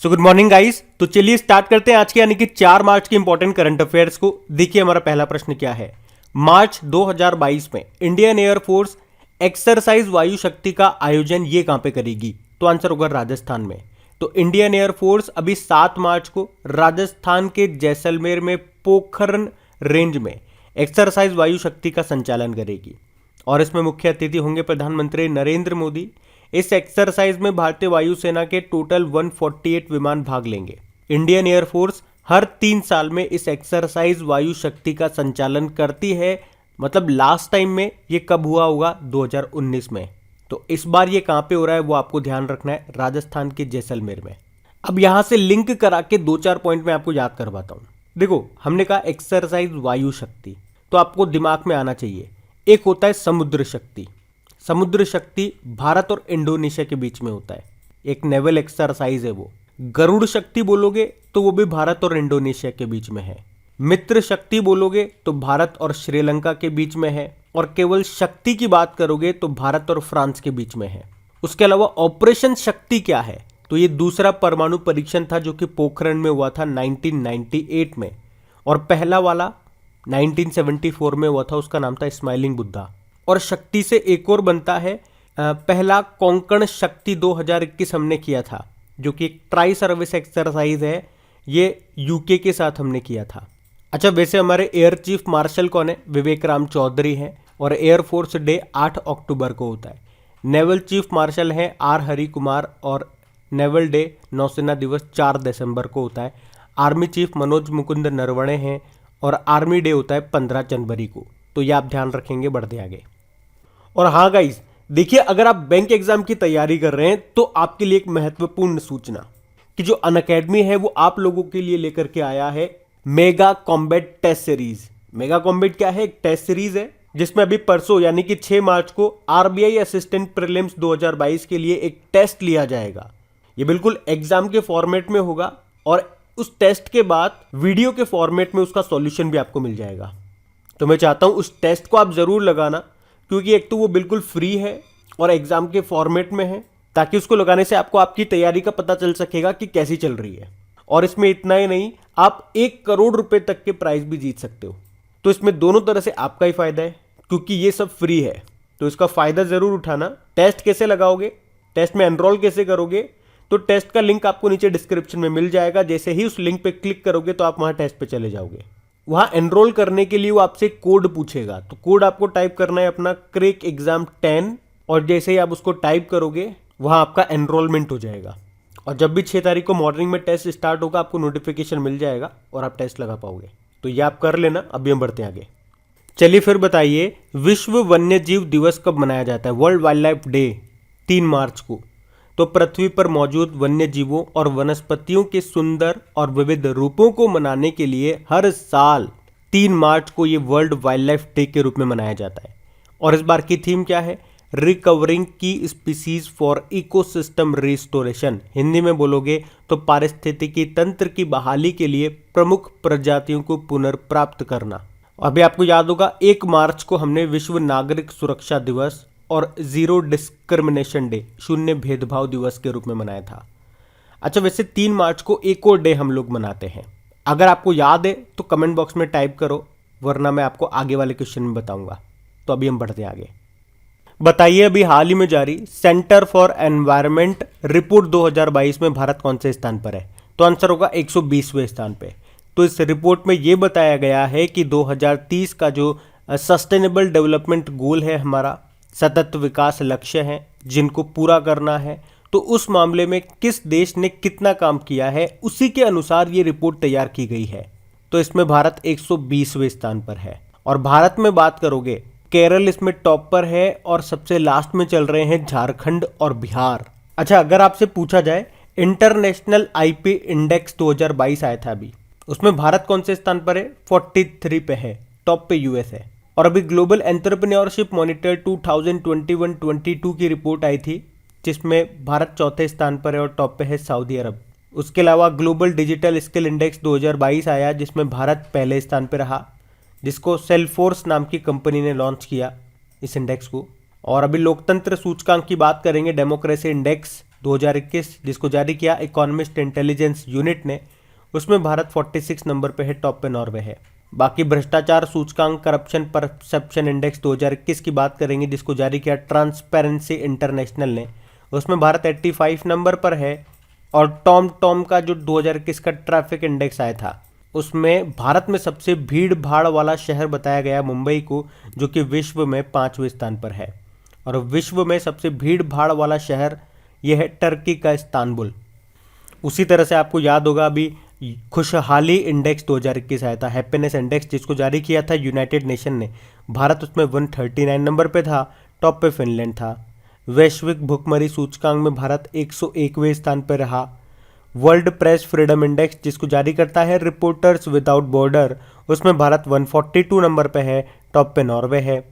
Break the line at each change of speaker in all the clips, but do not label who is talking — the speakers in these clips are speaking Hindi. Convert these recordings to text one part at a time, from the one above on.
So good morning guys. तो चलिए स्टार्ट करते हैं आज के यानी कि 4 मार्च के इंपॉर्टेंट करंट अफेयर्स को। देखिए हमारा पहला प्रश्न क्या है। मार्च 2022 में इंडियन एयरफोर्स एक्सरसाइज वायु शक्ति का आयोजन ये कहां पे करेगी? तो आंसर होगा राजस्थान में। तो इंडियन एयरफोर्स अभी 7 मार्च को राजस्थान के जैसलमेर में पोखरण रेंज में एक्सरसाइज वायु शक्ति का संचालन करेगी और इसमें मुख्य अतिथि होंगे प्रधानमंत्री नरेंद्र मोदी। इस एक्सरसाइज में भारतीय वायुसेना के टोटल 148 विमान भाग लेंगे। इंडियन एयरफोर्स हर 3 साल में इस एक्सरसाइज वायु शक्ति का संचालन करती है। मतलब लास्ट टाइम में ये कब हुआ होगा? 2019 में। तो इस बार ये कहां पे हो रहा है वो आपको ध्यान रखना है, राजस्थान के जैसलमेर में। अब यहां से लिंक करा के 2-4 पॉइंट में आपको याद करवाता हूं। देखो, हमने कहा एक्सरसाइज वायु शक्ति, तो आपको दिमाग में आना चाहिए एक होता है समुद्र शक्ति। समुद्र शक्ति भारत और इंडोनेशिया के बीच में होता है, एक नेवल एक्सरसाइज है वो। गरुड़ शक्ति बोलोगे तो वो भी भारत और इंडोनेशिया के बीच में है। मित्र शक्ति बोलोगे तो भारत और श्रीलंका के बीच में है। और केवल शक्ति की बात करोगे तो भारत और फ्रांस के बीच में है। उसके अलावा ऑपरेशन शक्ति क्या है? तो ये दूसरा परमाणु परीक्षण था जो कि पोखरण में हुआ था 1998 में, और पहला वाला 1974 में हुआ था, उसका नाम था स्माइलिंग बुद्धा। और शक्ति से एक और बनता है, पहला कोंकण शक्ति 2021 हमने किया था जो कि एक ट्राई सर्विस एक्सरसाइज है, ये यूके के साथ हमने किया था। अच्छा, वैसे हमारे एयर चीफ मार्शल कौन है? विवेक राम चौधरी हैं। और एयरफोर्स डे 8 अक्टूबर को होता है। नेवल चीफ मार्शल हैं आर हरि कुमार, और नेवल डे नौसेना दिवस 4 दिसंबर को होता है। आर्मी चीफ मनोज मुकुंद नरवणे हैं और आर्मी डे होता है 15 जनवरी को। तो ये आप ध्यान रखेंगे बढ़ते आगे। और हाँ गाइस, देखिए अगर आप बैंक एग्जाम की तैयारी कर रहे हैं तो आपके लिए एक महत्वपूर्ण सूचना कि जो अनअकैडमी है वो आप लोगों के लिए लेकर के आया है mega combat test series. Mega combat क्या है? एक टेस्ट सीरीज है जिसमें अभी परसों यानी कि 6 मार्च को आरबीआई असिस्टेंट प्रीलिम्स 2022 के लिए एक टेस्ट लिया जाएगा। ये बिल्कुल एग्जाम के फॉर्मेट में होगा और उस टेस्ट के बाद वीडियो के फॉर्मेट में उसका सॉल्यूशन भी आपको मिल जाएगा। तो मैं चाहता हूं उस टेस्ट को आप जरूर लगाना, क्योंकि एक तो वो बिल्कुल फ्री है और एग्जाम के फॉर्मेट में है, ताकि उसको लगाने से आपको आपकी तैयारी का पता चल सकेगा कि कैसी चल रही है। और इसमें इतना ही नहीं, आप 1 करोड़ रुपए तक के प्राइज भी जीत सकते हो। तो इसमें दोनों तरह से आपका ही फायदा है, क्योंकि ये सब फ्री है, तो इसका फायदा जरूर उठाना। टेस्ट कैसे लगाओगे, टेस्ट में एनरोल कैसे करोगे? तो टेस्ट का लिंक आपको नीचे डिस्क्रिप्शन में मिल जाएगा। जैसे ही उस लिंक पे क्लिक करोगे तो आप वहां टेस्ट पे चले जाओगे। वहां एनरोल करने के लिए वो आपसे कोड पूछेगा, तो कोड आपको टाइप करना है अपना क्रैक एग्जाम 10, और जैसे ही आप उसको टाइप करोगे वहां आपका एनरोलमेंट हो जाएगा। और जब भी 6 तारीख को मॉर्निंग में टेस्ट स्टार्ट होगा आपको नोटिफिकेशन मिल जाएगा और आप टेस्ट लगा पाओगे। तो ये आप कर लेना। अभी हम बढ़ते हैं आगे। चलिए फिर बताइए, विश्व वन्य जीव दिवस कब मनाया जाता है? वर्ल्ड वाइल्ड लाइफ डे 3 मार्च को। तो पृथ्वी पर मौजूद वन्य जीवों और वनस्पतियों के सुंदर और विविध रूपों को मनाने के लिए हर साल 3 मार्च को ये वर्ल्ड वाइल्ड लाइफ डे के रूप में मनाया जाता है। और इस बार की थीम क्या है? रिकवरिंग की species for ecosystem restoration. Hindi में बोलोगे तो पारिस्थितिकी तंत्र की बहाली के लिए प्रमुख प्रजातियों को पुनर्प्राप्त करना। अभी आपको याद होगा 1 मार्च को हमने विश्व नागरिक सुरक्षा दिवस और जीरो डिस्क्रिमिनेशन डे, शून्य भेदभाव दिवस के रूप में मनाया था। अच्छा, वैसे 3 मार्च को एक और डे हम लोग मनाते हैं। अगर आपको याद है तो कमेंट बॉक्स में टाइप करो, वरना मैं आपको आगे वाले क्वेश्चन में बताऊंगा। तो अभी हम बढ़ते हैं आगे। बताइए, अभी हाल ही में जारी सेंटर फॉर एनवायरनमेंट रिपोर्ट 2022 में भारत कौन से स्थान पर है? तो आंसर होगा 120वें स्थान पे। तो इस रिपोर्ट में यह बताया गया है कि 2030 का जो सस्टेनेबल डेवलपमेंट गोल है, हमारा सतत विकास लक्ष्य हैं जिनको पूरा करना है, तो उस मामले में किस देश ने कितना काम किया है उसी के अनुसार ये रिपोर्ट तैयार की गई है। तो इसमें भारत 120वें स्थान पर है। और भारत में बात करोगे, केरल इसमें टॉप पर है और सबसे लास्ट में चल रहे हैं झारखंड और बिहार। अच्छा, अगर आपसे पूछा जाए इंटरनेशनल आईपी इंडेक्स 2022 आया था अभी, उसमें भारत कौन से स्थान पर है? 43 पे है, टॉप पे यूएस है। और अभी ग्लोबल एंटरप्रेन्योरशिप मॉनिटर 2021-22 की रिपोर्ट आई थी, जिसमें भारत 4थे स्थान पर है और टॉप पे है सऊदी अरब। उसके अलावा ग्लोबल डिजिटल स्किल इंडेक्स 2022 आया, जिसमें भारत पहले स्थान पर रहा, जिसको सेल्फोर्स नाम की कंपनी ने लॉन्च किया इस इंडेक्स को। और अभी लोकतंत्र सूचकांक की बात करेंगे, डेमोक्रेसी इंडेक्स 2021 जिसको जारी किया इकोनॉमिस्ट इंटेलिजेंस यूनिट ने, उसमें भारत 46 नंबर पे है, टॉप पे नॉर्वे है। बाकी भ्रष्टाचार सूचकांक करप्शन परसेप्शन इंडेक्स 2021 की बात करेंगे जिसको जारी किया ट्रांसपेरेंसी इंटरनेशनल ने, उसमें भारत 85 नंबर पर है। और टॉम का जो 2021 का ट्रैफिक इंडेक्स आया था उसमें भारत में सबसे भीड़ भाड़ वाला शहर बताया गया मुंबई को, जो कि विश्व में 5वें स्थान पर है। और विश्व में सबसे भीड़ भाड़ वाला शहर यह है टर्की का इस्तांबुल। उसी तरह से आपको याद होगा अभी खुशहाली इंडेक्स 2021 आया था, हैप्पीनेस इंडेक्स, जिसको जारी किया था यूनाइटेड नेशन ने। भारत उसमें 139 नंबर पे था, टॉप पे फिनलैंड था। वैश्विक भुखमरी सूचकांक में भारत 101वें स्थान पर रहा। वर्ल्ड प्रेस फ्रीडम इंडेक्स जिसको जारी करता है रिपोर्टर्स विदाउट बॉर्डर, उसमें भारत 142 नंबर पे है, टॉप पे नॉर्वे है।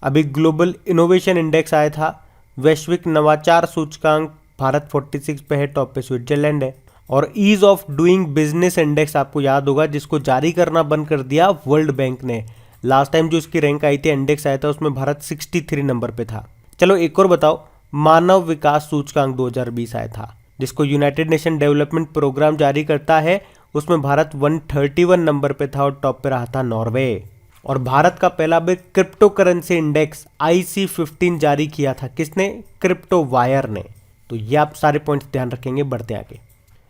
अभी ग्लोबल इनोवेशन इंडेक्स आया था, वैश्विक नवाचार सूचकांक भारत 46 पे है, टॉप पे स्विट्जरलैंड है। और ease of doing business index आपको याद होगा जिसको जारी करना बंद कर दिया वर्ल्ड बैंक ने। लास्ट टाइम जो इसकी रैंक आई थी, इंडेक्स आया था, उसमें भारत 63 नंबर पे था। चलो एक और बताओ, मानव विकास सूचकांक 2020 आया था जिसको यूनाइटेड नेशन डेवलपमेंट प्रोग्राम जारी करता है, उसमें भारत 131 नंबर पे था और टॉप पे रहा था नॉर्वे। और भारत का पहला भी क्रिप्टो करेंसी इंडेक्स IC15 जारी किया था, किसने? क्रिप्टो वायर ने। तो ये आप सारे पॉइंट्स ध्यान रखेंगे, बढ़ते आगे।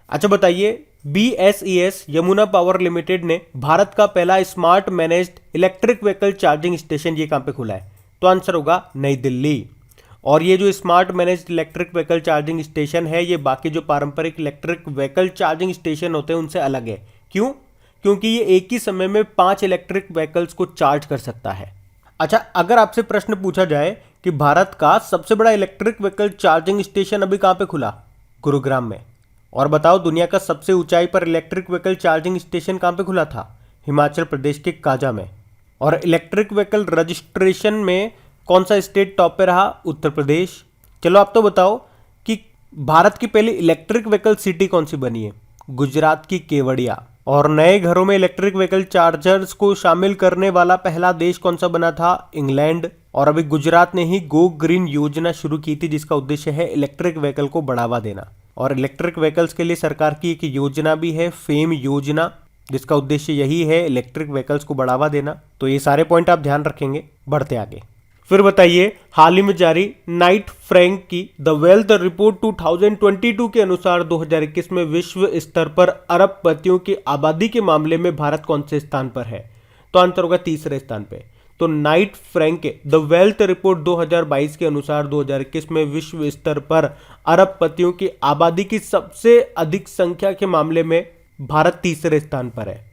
अच्छा बताइए, BSES यमुना पावर लिमिटेड ने भारत का पहला smart managed electric vehicle charging station ये कहां पे खुला है? तो आंसर होगा नई दिल्ली। और ये जो smart managed electric vehicle charging station है, ये बाकी जो पारंपरिक इलेक्ट्रिक व्हीकल चार्जिंग स्टेशन होते हैं उनसे अलग है। क्यों? क्योंकि ये एक ही समय में 5 इलेक्ट्रिक व्हीकल्स को चार्ज कर सकता है। अच्छा, अगर आपसे प्रश्न पूछा जाए कि भारत का सबसे बड़ा इलेक्ट्रिक व्हीकल चार्जिंग स्टेशन अभी कहां पे खुला? गुरुग्राम में। और बताओ, दुनिया का सबसे ऊंचाई पर इलेक्ट्रिक व्हीकल चार्जिंग स्टेशन कहां पे खुला था? हिमाचल प्रदेश के काजा में। और इलेक्ट्रिक व्हीकल रजिस्ट्रेशन में कौन सा स्टेट टॉप पे रहा? उत्तर प्रदेश। चलो आप तो बताओ कि भारत की पहली इलेक्ट्रिक व्हीकल सिटी कौन सी बनी है? गुजरात की केवड़िया। और नए घरों में इलेक्ट्रिक व्हीकल चार्जर्स को शामिल करने वाला पहला देश कौन सा बना था? इंग्लैंड। और अभी गुजरात ने ही गो ग्रीन योजना शुरू की थी जिसका उद्देश्य है इलेक्ट्रिक व्हीकल को बढ़ावा देना। और इलेक्ट्रिक व्हीकल्स के लिए सरकार की एक योजना भी है, फेम योजना, जिसका उद्देश्य यही है इलेक्ट्रिक व्हीकल्स को बढ़ावा देना। तो ये सारे पॉइंट आप ध्यान रखेंगे, बढ़ते आगे। फिर बताइए, हाल ही में जारी नाइट फ्रैंक की द वेल्थ रिपोर्ट 2022 के अनुसार 2021 में विश्व स्तर पर अरबपतियों की आबादी के मामले में भारत कौन से स्थान पर है? तो आंसर होगा तीसरे स्थान पे। तो नाइट फ्रैंक के द वेल्थ रिपोर्ट 2022 के अनुसार 2021 में विश्व स्तर पर अरबपतियों की आबादी की सबसे अधिक संख्या के मामले में भारत तीसरे स्थान पर है।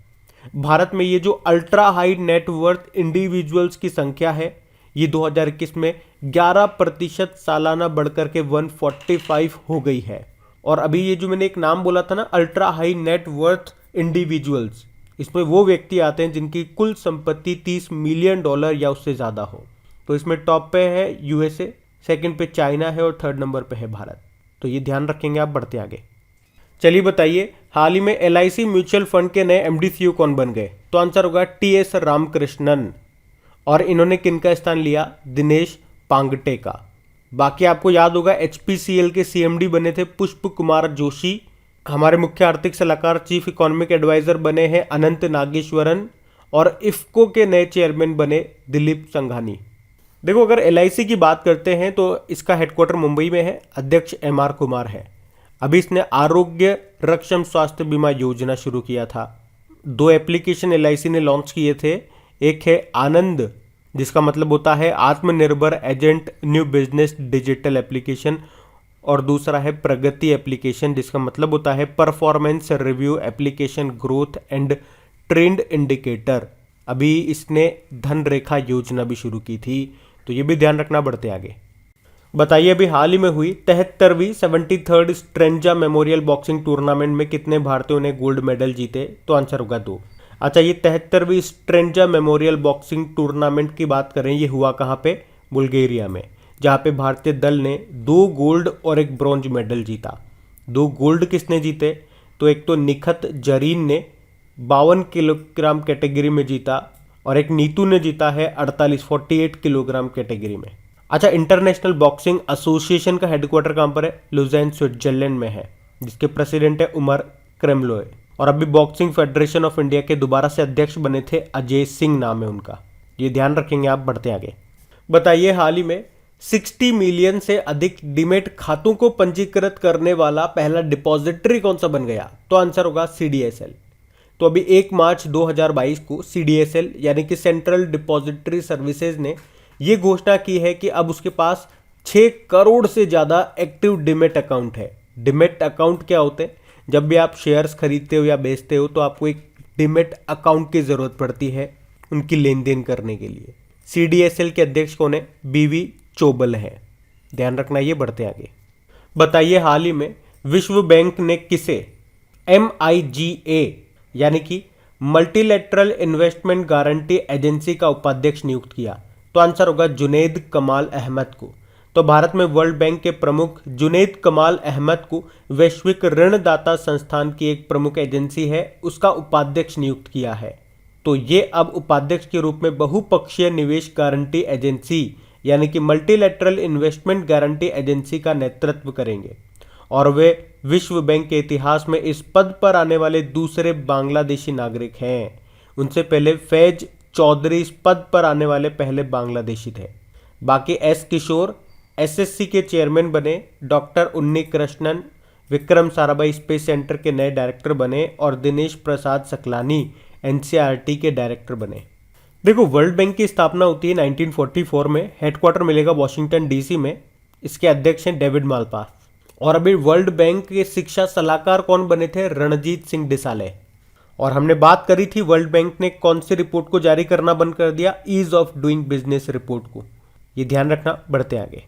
भारत में ये जो अल्ट्रा हाई नेटवर्थ इंडिविजुअल्स की संख्या है, ये 2021 में 11% सालाना बढ़कर के 145 हो गई है। और अभी ये जो मैंने एक नाम बोला था ना, अल्ट्रा हाई नेटवर्थ इंडिविजुअल्स, इसमें वो व्यक्ति आते हैं जिनकी कुल संपत्ति $30 मिलियन या उससे ज़्यादा हो। तो इसमें टॉप पे है USA, सेकंड पे चाइना है और थर्ड नंबर पे है भारत। तो ये ध्यान रखेंगे आप, बढ़ते आगे। चलिए बताइए, हाल ही में LIC म्यूचुअल फंड के नए MD CEO कौन बन गए? तो आंसर होगा TS रामकृष्णन। और इन्होंने किनका स्थान लिया? दिनेश पांगटे का। बाकी आपको याद होगा HPCL के CMD बने थे पुष्प कुमार जोशी। हमारे मुख्य आर्थिक सलाहकार चीफ इकोनॉमिक एडवाइजर बने हैं अनंत नागेश्वरन। और इफ्को के नए चेयरमैन बने दिलीप संघानी। देखो, अगर LIC की बात करते हैं तो इसका हेडक्वार्टर मुंबई में है, अध्यक्ष MR कुमार है। अभी इसने आरोग्य रक्षम स्वास्थ्य बीमा योजना शुरू किया था। 2 एप्लीकेशन LIC ने लॉन्च किए थे, एक है आनंद जिसका मतलब होता है आत्मनिर्भर agent new business digital application, और दूसरा है प्रगति एप्लीकेशन जिसका मतलब होता है performance review application growth and trend indicator. अभी इसने धन रेखा योजना भी शुरू की थी, तो ये भी ध्यान रखना, बढ़ते आगे। बताइए, अभी हाल ही में हुई 73वीं 73rd stanza memorial boxing tournament में कितने भारतीयों ने गोल्ड मेडल जीते? तो आंसर होगा 2। अच्छा, ये 73वीं स्ट्रेंजा मेमोरियल बॉक्सिंग टूर्नामेंट की बात करें, ये हुआ कहाँ पे? बुल्गारिया में, जहाँ पे भारतीय दल ने 2 गोल्ड और 1 ब्रॉन्ज मेडल जीता। 2 गोल्ड किसने जीते? तो एक तो निखत जरीन ने 52 किलोग्राम कैटेगरी में जीता, और एक नीतू ने जीता है 48 किलोग्राम कैटेगरी में। अच्छा, इंटरनेशनल बॉक्सिंग एसोसिएशन का हेडक्वार्टर कहाँ पर है? लुज़ेन, स्विट्जरलैंड में है, जिसके प्रेसिडेंट है उमर क्रेमलोय। और अभी बॉक्सिंग फेडरेशन ऑफ इंडिया के दोबारा से अध्यक्ष बने थे अजय सिंह, नाम है उनका, ये ध्यान रखेंगे आप। बढ़ते आगे। बताइए, हाल ही में 60 मिलियन से अधिक डीमेट खातों को पंजीकृत करने वाला पहला डिपॉजिटरी कौन सा बन गया? तो आंसर होगा CDSL। तो अभी 1 मार्च 2022 को CDSL यानी कि सेंट्रल डिपॉजिटरी सर्विसेज ने यह घोषणा की है कि अब उसके पास 6 करोड़ से ज़्यादा एक्टिव डिमेट अकाउंट है। डिमेट अकाउंट क्या होते हैं? जब भी आप शेयर्स खरीदते हो या बेचते हो तो आपको एक डिमेट अकाउंट की ज़रूरत पड़ती है उनकी लेन देन करने के लिए। CDSL के अध्यक्ष कौन है? BV चोबल है, ध्यान रखना ये। बढ़ते आगे। बताइए, हाल ही में विश्व बैंक ने किसे MIGA यानी कि मल्टीलेटरल इन्वेस्टमेंट गारंटी एजेंसी का उपाध्यक्ष नियुक्त किया? तो आंसर होगा जुनैद कमाल अहमद को। तो भारत में वर्ल्ड बैंक के प्रमुख जुनैद कमाल अहमद को वैश्विक ऋणदाता संस्थान की एक प्रमुख एजेंसी है उसका उपाध्यक्ष नियुक्त किया है। तो ये अब उपाध्यक्ष के रूप में बहुपक्षीय निवेश गारंटी एजेंसी यानी कि मल्टीलेटरल इन्वेस्टमेंट गारंटी एजेंसी का नेतृत्व करेंगे और वे विश्व बैंक के इतिहास में इस पद पर आने वाले दूसरे बांग्लादेशी नागरिक हैं। उनसे पहले फैज चौधरी इस पद पर आने वाले पहले बांग्लादेशी थे। बाकी S किशोर SSC के चेयरमैन बने, डॉक्टर उन्नी कृष्णन विक्रम साराभाई स्पेस सेंटर के नए डायरेक्टर बने और दिनेश प्रसाद सकलानी NCERT के डायरेक्टर बने। देखो, वर्ल्ड बैंक की स्थापना होती है 1944 में, हेडक्वार्टर मिलेगा वॉशिंगटन DC में। इसके अध्यक्ष हैं डेविड मालपास। और अभी वर्ल्ड बैंक के शिक्षा सलाहकार कौन बने थे? रणजीत सिंह डिसाले। और हमने बात करी थी वर्ल्ड बैंक ने कौन सी रिपोर्ट को जारी करना बंद कर दिया? Ease of doing business report को, ये ध्यान रखना। बढ़ते आगे।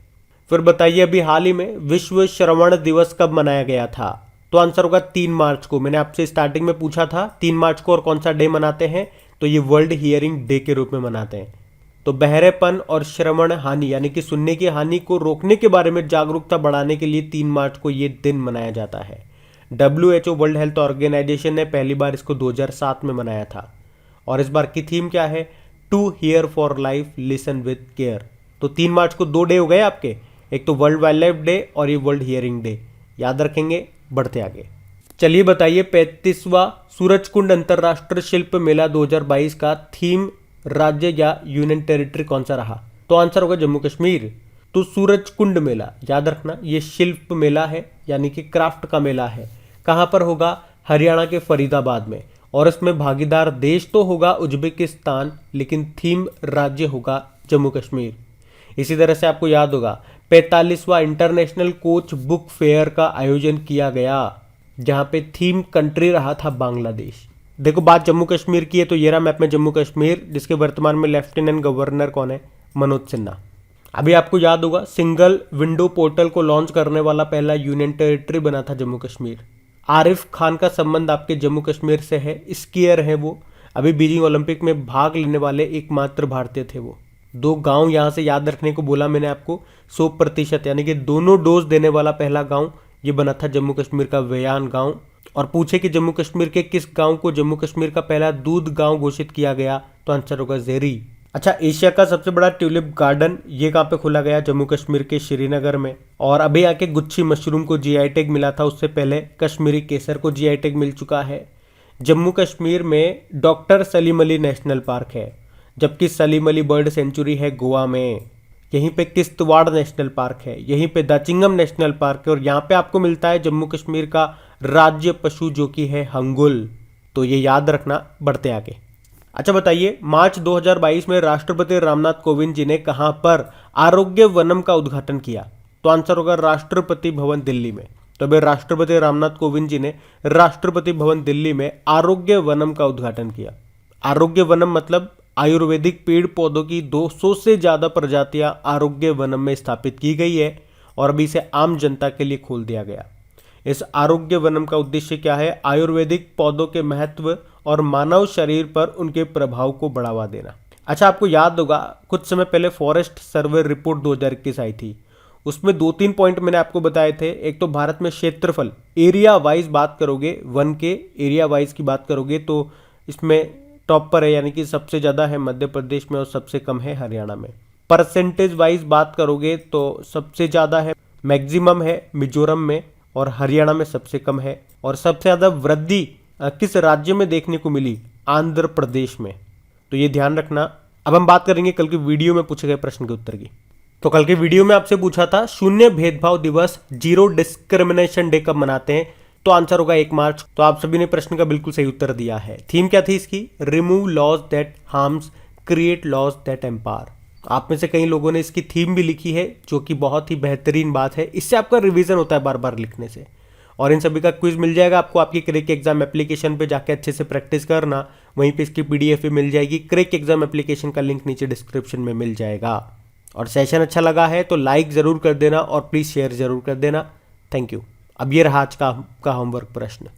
फिर बताइए, अभी हाल ही में विश्व श्रवण दिवस कब मनाया गया था? तो आंसर होगा 3 मार्च को। मैंने आपसे स्टार्टिंग में पूछा था 3 मार्च को और कौन सा डे मनाते हैं? तो ये वर्ल्ड हियरिंग डे के रूप में मनाते हैं। तो बहरेपन और श्रवण हानि यानी कि सुनने की हानि को रोकने के बारे में जागरूकता बढ़ाने के लिए 3 मार्च को ये दिन मनाया जाता है। WHO वर्ल्ड हेल्थ ऑर्गेनाइजेशन ने पहली बार इसको 2007 में मनाया था। और इस बार की थीम क्या है? To hear for life, listen with care. तो 3 मार्च को 2 डे हो गए आपके, एक तो वर्ल्ड वाइल्ड लाइफ डे और ये वर्ल्ड हियरिंग डे, याद रखेंगे। बढ़ते आगे। चलिए बताइए, 35वां सूरजकुंड अंतर्राष्ट्रीय शिल्प मेला 2022 का थीम राज्य या यूनियन टेरिटरी कौन सा रहा? तो आंसर होगा जम्मू कश्मीर। तो सूरजकुंड मेला, याद रखना, ये शिल्प मेला है यानी कि क्राफ्ट का मेला है। कहाँ पर होगा? हरियाणा के फरीदाबाद में। और इसमें भागीदार देश तो होगा उज्बेकिस्तान, लेकिन थीम राज्य होगा जम्मू कश्मीर। इसी तरह से आपको याद होगा 45वां इंटरनेशनल कोच बुक फेयर का आयोजन किया गया, जहां पे थीम कंट्री रहा था बांग्लादेश। देखो, बात जम्मू कश्मीर की है तो ये रहा मैप में जम्मू कश्मीर, जिसके वर्तमान में लेफ्टिनेंट गवर्नर कौन है? मनोज सिन्हा। अभी आपको याद होगा सिंगल विंडो पोर्टल को लॉन्च करने वाला पहला यूनियन टेरिटरी बना था जम्मू कश्मीर। आरिफ खान का संबंध आपके जम्मू कश्मीर से है, स्कीयर है वो। अभी बीजिंग ओलंपिक में भाग लेने वाले एकमात्र भारतीय थे वो। 2 गांव यहां से याद रखने को बोला मैंने आपको। 100% यानी कि दोनों डोज देने वाला पहला गांव ये बना था जम्मू कश्मीर का वेयान गांव। और पूछे कि जम्मू कश्मीर के किस गांव को जम्मू कश्मीर का पहला दूध गांव घोषित किया गया? तो आंसर होगा ज़ेरी। अच्छा, एशिया का सबसे बड़ा ट्यूलिप गार्डन ये कहाँ पे खोला गया? जम्मू कश्मीर के श्रीनगर में। और अभी आके गुच्छी मशरूम को GI टैग मिला था, उससे पहले कश्मीरी केसर को GI टैग मिल चुका है। जम्मू कश्मीर में doctor Salim Ali national park है, जबकि सलीम अली बर्ड सेंचुरी है गोवा में। यहीं पे किश्तवाड़ नेशनल पार्क है, यहीं पे दाचिंगम नेशनल पार्क है, और यहाँ पे आपको मिलता है जम्मू कश्मीर का राज्य पशु जो कि है हंगुल। तो ये याद रखना। बढ़ते आगे। अच्छा बताइए, मार्च 2022 में राष्ट्रपति रामनाथ कोविंद जी ने कहां पर आरोग्य वनम का उद्घाटन किया? तो आंसर होगा राष्ट्रपति भवन दिल्ली में। तो अभी राष्ट्रपति रामनाथ कोविंद जी ने राष्ट्रपति भवन दिल्ली में आरोग्य वनम का उद्घाटन किया। आरोग्य वनम मतलब आयुर्वेदिक पेड़ पौधों की 200 से ज्यादा प्रजातियां आरोग्य वनम में स्थापित की गई है और अभी इसे आम जनता के लिए खोल दिया गया। इस आरोग्य वनम का उद्देश्य क्या है? आयुर्वेदिक पौधों के महत्व और मानव शरीर पर उनके प्रभाव को बढ़ावा देना। अच्छा, आपको याद होगा कुछ समय पहले फॉरेस्ट सर्वे रिपोर्ट 2021 आई थी, उसमें 2-3 पॉइंट मैंने आपको बताए थे। एक तो भारत में क्षेत्रफल, एरिया वाइज बात करोगे, वन के एरिया वाइज की बात करोगे तो इसमें टॉप पर है, यानी कि सबसे ज़्यादा है मध्य प्रदेश में और सबसे कम है हरियाणा में। परसेंटेज वाइज बात करोगे तो सबसे ज़्यादा है, मैक्सिमम है मिजोरम में और हरियाणा में सबसे कम है। और सबसे ज़्यादा वृद्धि किस राज्य में देखने को मिली? आंध्र प्रदेश में। तो ये ध्यान रखना। अब हम बात करेंगे कल के वीडियो में पूछे गए प्रश्न के उत्तर की। तो कल के वीडियो में आपसे पूछा था शून्य भेदभाव दिवस, जीरो डिस्क्रिमिनेशन डे कब मनाते हैं? तो आंसर होगा 1 मार्च। तो आप सभी ने प्रश्न का बिल्कुल सही उत्तर दिया है। थीम क्या थी इसकी? Remove laws that harms, create laws that empower. आप में से कई लोगों ने इसकी थीम भी लिखी है, जो कि बहुत ही बेहतरीन बात है। इससे आपका रिवीजन होता है बार बार लिखने से। और इन सभी का क्विज मिल जाएगा आपको आपकी क्रेक एग्जाम एप्लीकेशन पे जाके अच्छे से प्रैक्टिस करना। वहीं पे इसकी पीडीएफ भी मिल जाएगी। क्रेक एग्जाम एप्लीकेशन का लिंक नीचे डिस्क्रिप्शन में मिल जाएगा। और सेशन अच्छा लगा है तो लाइक ज़रूर कर देना और प्लीज़ शेयर ज़रूर कर देना। Thank you. अब ये रहा आज का होमवर्क प्रश्न।